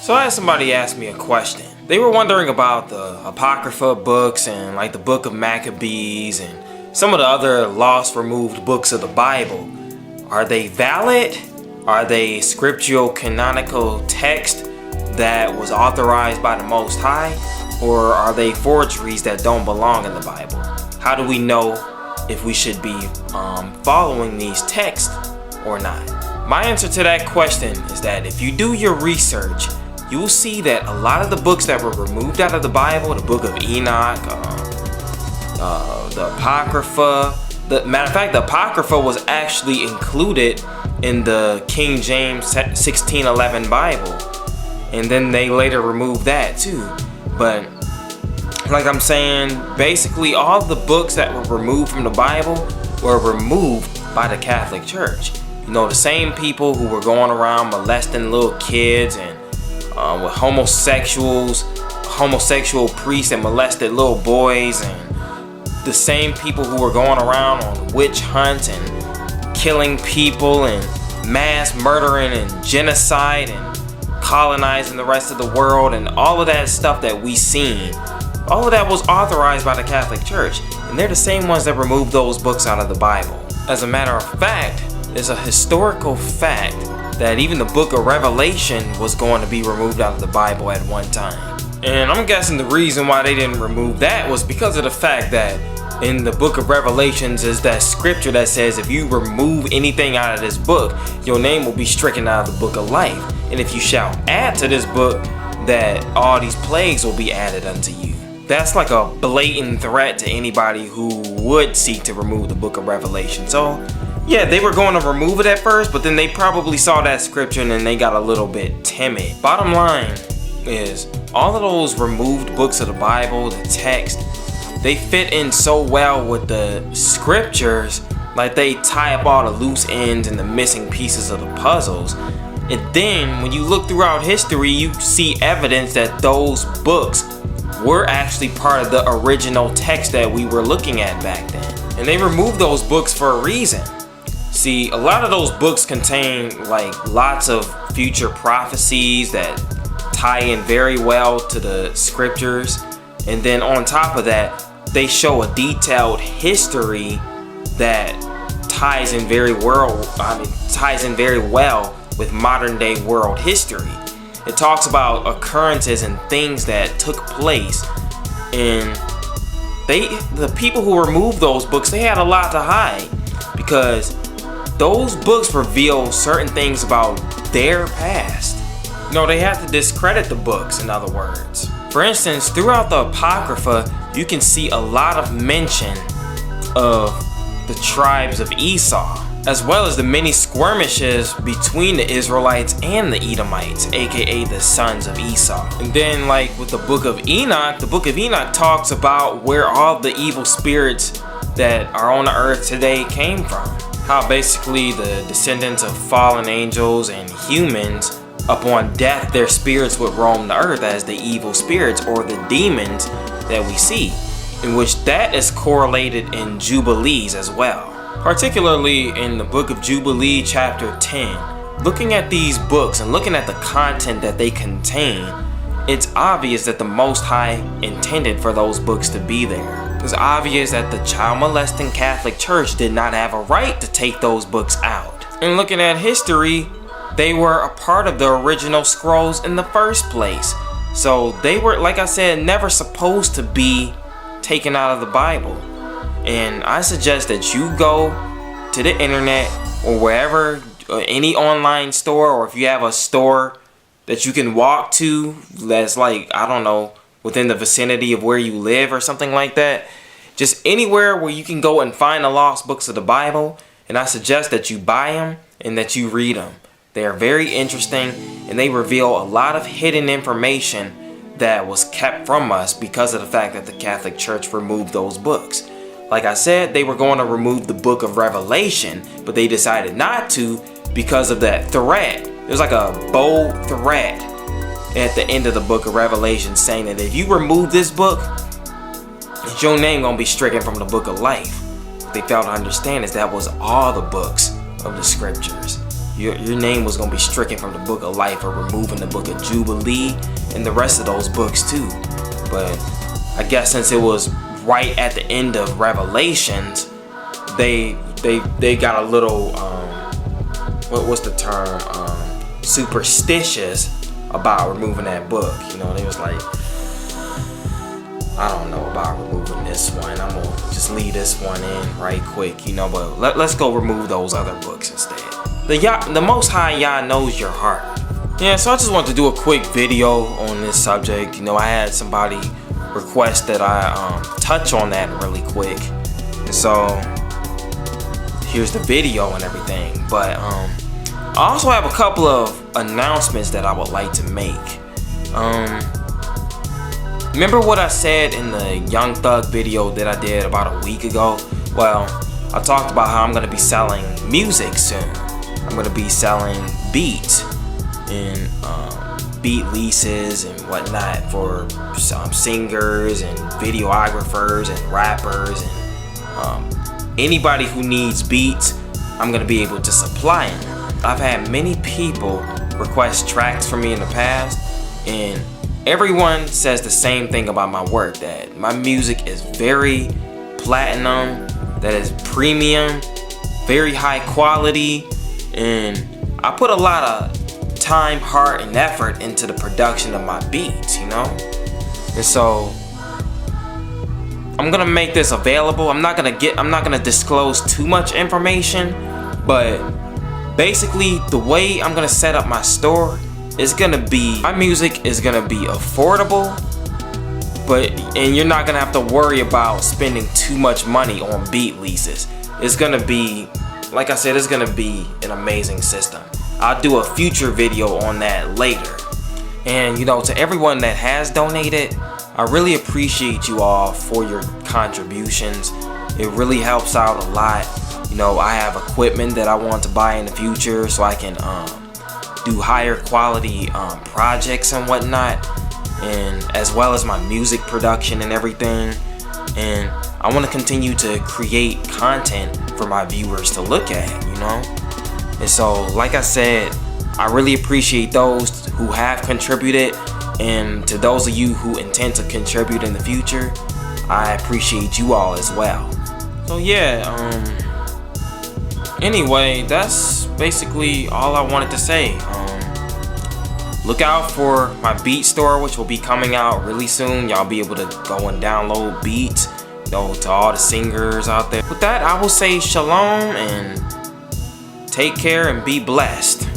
So I had somebody ask me a question. They were wondering about the Apocrypha books and like the Book of Maccabees and some of the other lost, removed books of the Bible. Are they valid? Are they scriptural canonical text that was authorized by the Most High? Or are they forgeries that don't belong in the Bible? How do we know if we should be following these texts or not? My answer to that question is that if you do your research, you will see that a lot of the books that were removed out of the Bible, the Book of Enoch, the Apocrypha, matter of fact, the Apocrypha was actually included in the King James 1611 Bible, and then they later removed that too. But like I'm saying, basically all the books that were removed from the Bible were removed by the Catholic Church. You know, the same people who were going around molesting little kids and with homosexual priests that molested little boys, and the same people who were going around on witch hunts and killing people and mass murdering and genocide and colonizing the rest of the world, and all of that stuff that we seen, all of that was authorized by the Catholic Church, and they're the same ones that removed those books out of the Bible. As a matter of fact, it's a historical fact that even the Book of Revelation was going to be removed out of the Bible at one time. And I'm guessing the reason why they didn't remove that was because of the fact that in the Book of Revelations is that scripture that says if you remove anything out of this book, your name will be stricken out of the Book of Life. And if you shall add to this book, that all these plagues will be added unto you. That's like a blatant threat to anybody who would seek to remove the Book of Revelation. So yeah, they were going to remove it at first, but then they probably saw that scripture and then they got a little bit timid. Bottom line is, all of those removed books of the Bible, the text, they fit in so well with the scriptures, like they tie up all the loose ends and the missing pieces of the puzzles. And then when you look throughout history, you see evidence that those books were actually part of the original text that we were looking at back then. And they removed those books for a reason. See, a lot of those books contain like lots of future prophecies that tie in very well to the scriptures. And then on top of that, they show a detailed history that ties in very well with modern day world history. It talks about occurrences and things that took place, and the people who removed those books, they had a lot to hide, because those books reveal certain things about their past. You know, they have to discredit the books, in other words. For instance, throughout the Apocrypha, you can see a lot of mention of the tribes of Esau, as well as the many skirmishes between the Israelites and the Edomites, aka the sons of Esau. And then like with the Book of Enoch, the Book of Enoch talks about where all the evil spirits that are on the earth today came from. How basically the descendants of fallen angels and humans, upon death, their spirits would roam the earth as the evil spirits or the demons that we see, in which that is correlated in Jubilees as well. Particularly in the Book of Jubilee chapter 10, looking at these books and looking at the content that they contain, it's obvious that the Most High intended for those books to be there. It's obvious that the child molesting Catholic Church did not have a right to take those books out. And looking at history, they were a part of the original scrolls in the first place. So they were, like I said, never supposed to be taken out of the Bible. And I suggest that you go to the internet or wherever, any online store, or if you have a store that you can walk to that's like, I don't know, within the vicinity of where you live or something like that. Just anywhere where you can go and find the lost books of the Bible. And I suggest that you buy them and that you read them. They are very interesting, and they reveal a lot of hidden information that was kept from us because of the fact that the Catholic Church removed those books. Like I said, they were going to remove the Book of Revelation, but they decided not to because of that threat. There's like a bold threat at the end of the Book of Revelation saying that if you remove this book, it's your name gonna be stricken from the Book of Life. What they failed to understand is that was all the books of the scriptures. your name was gonna be stricken from the Book of Life, or removing the Book of Jubilee and the rest of those books too. But I guess since it was right at the end of Revelations, they got a little what's the term, superstitious about removing that book. You know, they was like, I don't know about removing this one, I'm gonna just leave this one in right quick, you know, but let's go remove those other books instead. The Most High Yah knows your heart. Yeah, so I just wanted to do a quick video on this subject. You know, I had somebody request that I touch on that really quick, and so here's the video and everything. But I also have a couple of announcements that I would like to make. Remember what I said in the Young Thug video that I did about a week ago? Well, I talked about how I'm gonna be selling music soon. I'm gonna be selling beats and beat leases and whatnot for some singers and videographers and rappers and anybody who needs beats. I'm gonna be able to supply them. I've had many people request tracks from me in the past, and everyone says the same thing about my work, that my music is very platinum, that is premium, very high quality, and I put a lot of time, heart, and effort into the production of my beats, you know? And so I'm gonna make this available. I'm not gonna disclose too much information, but basically the way I'm gonna set up my store is gonna be, my music is gonna be affordable, and you're not gonna have to worry about spending too much money on beat leases. It's gonna be, like I said, it's gonna be an amazing system. I'll do a future video on that later. And you know, to everyone that has donated, I really appreciate you all for your contributions. It really helps out a lot. You know, I have equipment that I want to buy in the future so I can do higher quality projects and whatnot, and as well as my music production and everything. And I want to continue to create content for my viewers to look at, you know. And so, like I said, I really appreciate those who have contributed, and to those of you who intend to contribute in the future, I appreciate you all as well. So yeah, anyway, that's basically all I wanted to say. Look out for my beat store, which will be coming out really soon. Y'all be able to go and download beats, you know, to all the singers out there. With that, I will say shalom and take care and be blessed.